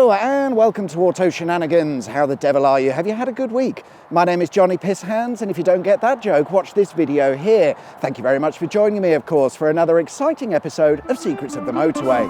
Hello and welcome to Auto Shenanigans. How the devil are you? Have you had a good week? My name is Johnny Pisshands, and if you don't get that joke, watch this video here. Thank you very much for joining me, of course, for another exciting episode of Secrets of the Motorway.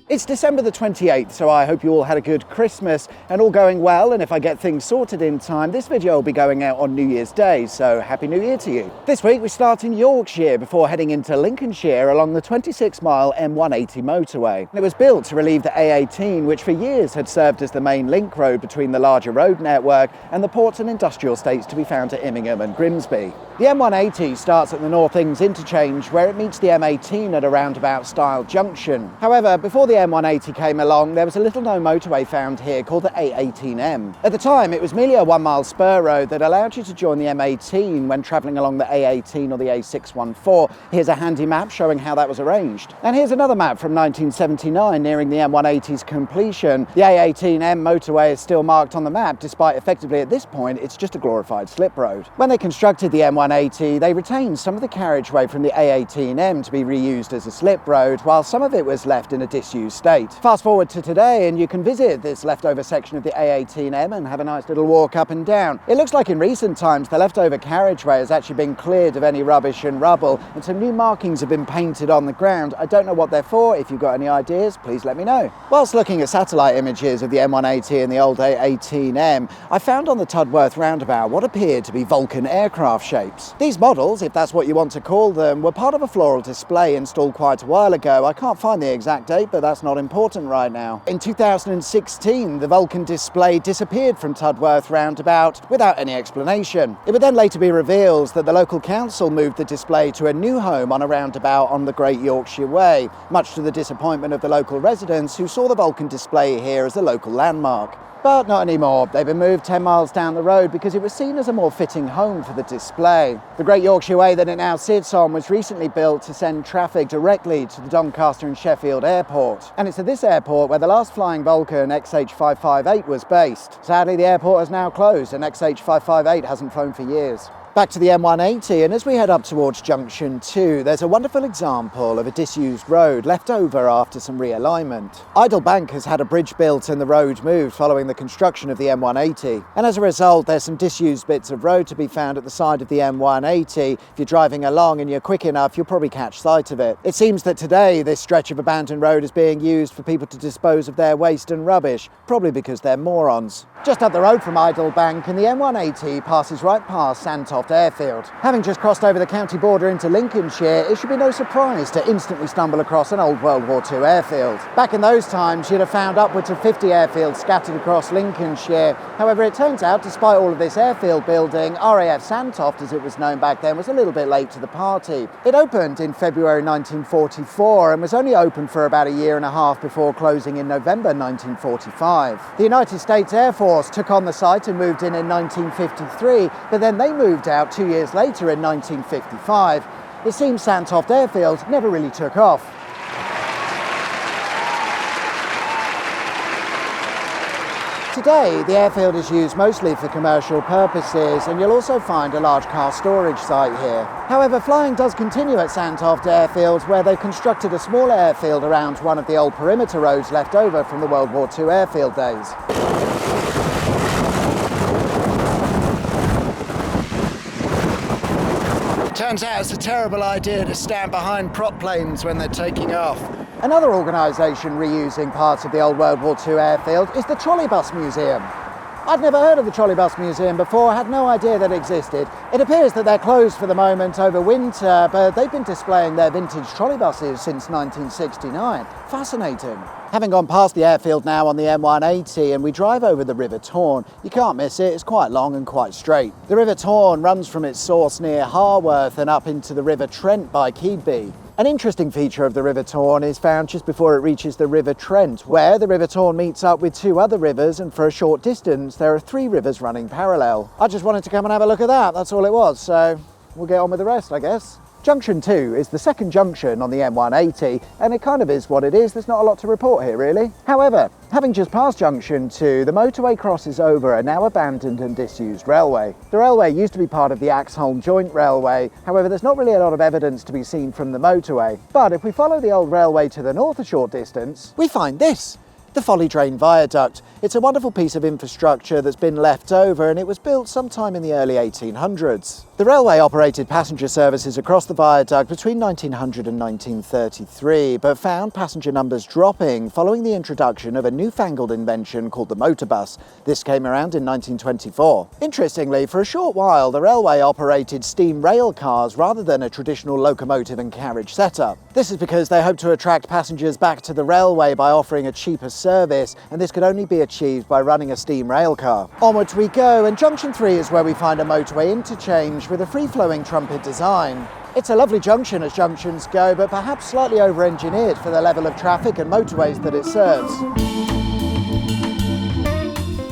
It's December the 28th, so I hope you all had a good Christmas and all going well, and if I get things sorted in time, this video will be going out on New Year's Day, so Happy New Year to you. This week we start in Yorkshire before heading into Lincolnshire along the 26-mile M180 motorway. It was built to relieve the A18, which for years had served as the main link road between the larger road network and the ports and industrial estates to be found at Immingham and Grimsby. The M180 starts at the North Ings interchange where it meets the M18 at a roundabout style junction. However, before the M180 came along, there was a little-known motorway found here called the A18M. At the time, it was merely a 1-mile spur road that allowed you to join the M18 when travelling along the A18 or the A614. Here's a handy map showing how that was arranged. And here's another map from 1979 nearing the M180's completion. The A18M motorway is still marked on the map, despite effectively at this point it's just a glorified slip road. When they constructed the M180, they retained some of the carriageway from the A18M to be reused as a slip road, while some of it was left in a disused state. Fast forward to today and you can visit this leftover section of the A18M and have a nice little walk up and down. It looks like in recent times the leftover carriageway has actually been cleared of any rubbish and rubble, and some new markings have been painted on the ground. I don't know what they're for. If you've got any ideas, please let me know. Whilst looking at satellite images of the M180 and the old A18M, I found on the Tudworth roundabout what appeared to be Vulcan aircraft shapes. These models, if that's what you want to call them, were part of a floral display installed quite a while ago. I can't find the exact date, but that's not important right now. In 2016, the Vulcan display disappeared from Tudworth roundabout without any explanation. It would then later be revealed that the local council moved the display to a new home on a roundabout on the Great Yorkshire Way, much to the disappointment of the local residents who saw the Vulcan display here as a local landmark. But not anymore. They've been moved 10 miles down the road because it was seen as a more fitting home for the display. The Great Yorkshire Way that it now sits on was recently built to send traffic directly to the Doncaster and Sheffield airport. And it's at this airport where the last flying Vulcan XH558 was based. Sadly, the airport has now closed and XH558 hasn't flown for years. Back to the M180, and as we head up towards Junction 2, there's a wonderful example of a disused road left over after some realignment. Idle Bank has had a bridge built and the road moved following the construction of the M180. And as a result, there's some disused bits of road to be found at the side of the M180. If you're driving along and you're quick enough, you'll probably catch sight of it. It seems that today this stretch of abandoned road is being used for people to dispose of their waste and rubbish, probably because they're morons. Just up the road from Idle Bank, and the M180 passes right past Sandtoft Airfield. Having just crossed over the county border into Lincolnshire, it should be no surprise to instantly stumble across an old World War II airfield. Back in those times, you'd have found upwards of 50 airfields scattered across Lincolnshire. However, it turns out, despite all of this airfield building, RAF Sandtoft, as it was known back then, was a little bit late to the party. It opened in February 1944 and was only open for about a year and a half before closing in November 1945. The United States Air Force took on the site and moved in 1953, but then they moved out 2 years later in 1955. It seems Sandtoft Airfield never really took off. Today, the airfield is used mostly for commercial purposes, and you'll also find a large car storage site here. However, flying does continue at Sandtoft Airfield, where they've constructed a small airfield around one of the old perimeter roads left over from the World War II airfield days. Turns out it's a terrible idea to stand behind prop planes when they're taking off. Another organisation reusing parts of the old World War II airfield is the Trolley Bus Museum. I'd never heard of the Trolley Bus Museum before, had no idea that it existed. It appears that they're closed for the moment over winter, but they've been displaying their vintage trolley buses since 1969. Fascinating. Having gone past the airfield now on the M180 and we drive over the River Torn, you can't miss it, it's quite long and quite straight. The River Torn runs from its source near Harworth and up into the River Trent by Keadby. An interesting feature of the River Torn is found just before it reaches the River Trent, where the River Torn meets up with two other rivers, and for a short distance there are three rivers running parallel. I just wanted to come and have a look at that, that's all it was, so we'll get on with the rest, I guess. Junction 2 is the second junction on the M180, and it kind of is what it is. There's not a lot to report here, really. However, having just passed Junction 2, the motorway crosses over a now abandoned and disused railway. The railway used to be part of the Axholme Joint Railway, however there's not really a lot of evidence to be seen from the motorway. But if we follow the old railway to the north a short distance, we find this. The Folly Drain Viaduct. It's a wonderful piece of infrastructure that's been left over, and it was built sometime in the early 1800s. The railway operated passenger services across the viaduct between 1900 and 1933, but found passenger numbers dropping following the introduction of a newfangled invention called the motorbus. This came around in 1924. Interestingly, for a short while, the railway operated steam rail cars rather than a traditional locomotive and carriage setup. This is because they hoped to attract passengers back to the railway by offering a cheaper service, and this could only be achieved by running a steam rail car. Onwards we go, and Junction 3 is where we find a motorway interchange with a free-flowing trumpet design. It's a lovely junction as junctions go, but perhaps slightly over-engineered for the level of traffic and motorways that it serves.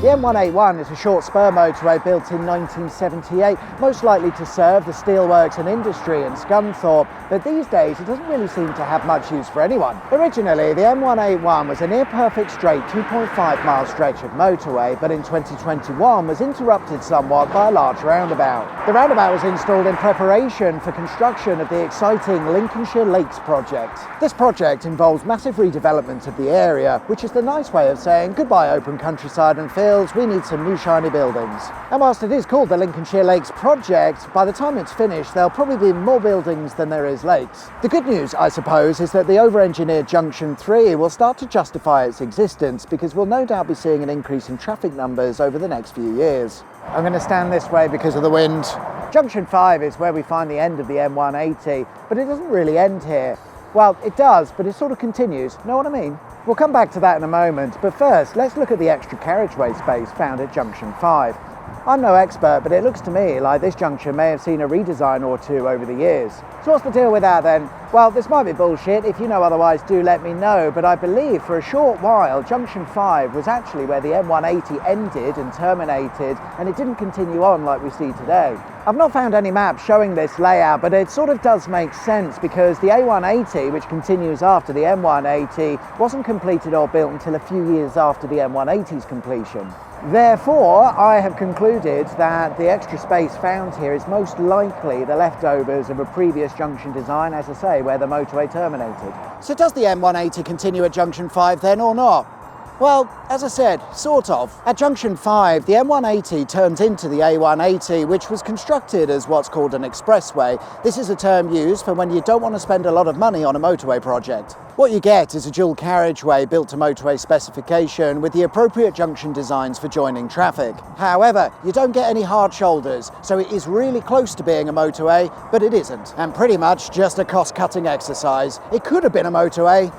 The M181 is a short spur motorway built in 1978, most likely to serve the steelworks and industry in Scunthorpe, but these days it doesn't really seem to have much use for anyone. Originally, the M181 was a near-perfect straight 2.5-mile stretch of motorway, but in 2021 was interrupted somewhat by a large roundabout. The roundabout was installed in preparation for construction of the exciting Lincolnshire Lakes project. This project involves massive redevelopment of the area, which is the nice way of saying goodbye open countryside and fields. We need some new shiny buildings. And whilst it is called the Lincolnshire Lakes project, by the time it's finished there'll probably be more buildings than there is lakes. The good news, I suppose, is that the over-engineered Junction 3 will start to justify its existence, because we'll no doubt be seeing an increase in traffic numbers over the next few years. I'm going to stand this way because of the wind. Junction 5 is where we find the end of the M180, but it doesn't really end here. Well, it does, but it sort of continues. Know what I mean? We'll come back to that in a moment, but first let's look at the extra carriageway space found at Junction 5. I'm no expert, but it looks to me like this junction may have seen a redesign or two over the years. So what's the deal with that then? Well, this might be bullshit. If you know otherwise, do let me know, but I believe for a short while Junction 5 was actually where the M180 ended and terminated, and it didn't continue on like we see today. I've not found any maps showing this layout, but it sort of does make sense, because the A180, which continues after the M180, wasn't completed or built until a few years after the M180's completion. Therefore, I have concluded that the extra space found here is most likely the leftovers of a previous junction design, as I say, where the motorway terminated. So does the M180 continue at Junction 5 then, or not? Well, as I said, sort of. At Junction 5, the M180 turns into the A180, which was constructed as what's called an expressway. This is a term used for when you don't want to spend a lot of money on a motorway project. What you get is a dual carriageway built to motorway specification with the appropriate junction designs for joining traffic. However, you don't get any hard shoulders, so it is really close to being a motorway, but it isn't. And pretty much just a cost-cutting exercise. It could have been a motorway,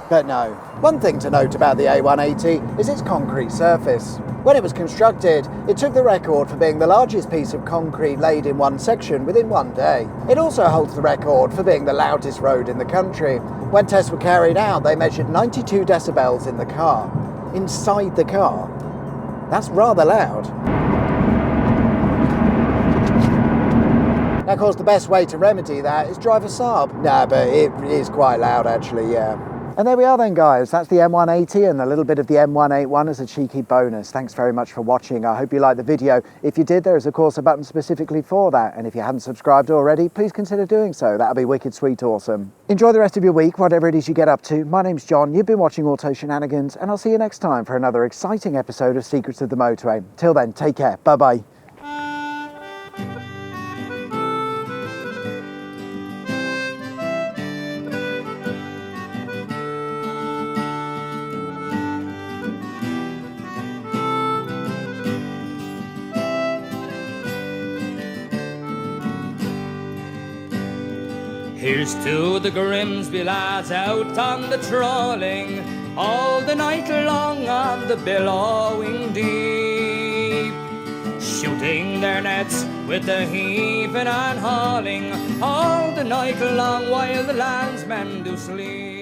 but no. One thing to note about the A180 is its concrete surface. When it was constructed, it took the record for being the largest piece of concrete laid in one section within one day. It also holds the record for being the loudest road in the country. When tests were carried out, they measured 92 decibels in the car. Inside the car. That's rather loud. Now, of course, the best way to remedy that is drive a Saab. Nah, but it is quite loud actually, yeah. And there we are then, guys. That's the M180 and a little bit of the M181 as a cheeky bonus. Thanks very much for watching. I hope you liked the video. If you did, there is of course a button specifically for that. And if you hadn't subscribed already, please consider doing so. That'll be wicked sweet awesome. Enjoy the rest of your week, whatever it is you get up to. My name's John. You've been watching Auto Shenanigans, and I'll see you next time for another exciting episode of Secrets of the Motorway. Till then, take care. Bye-bye. Here's to the Grimsby lads out on the trawling, all the night long on the billowing deep, shooting their nets with the heaving and hauling, all the night long while the landsmen do sleep.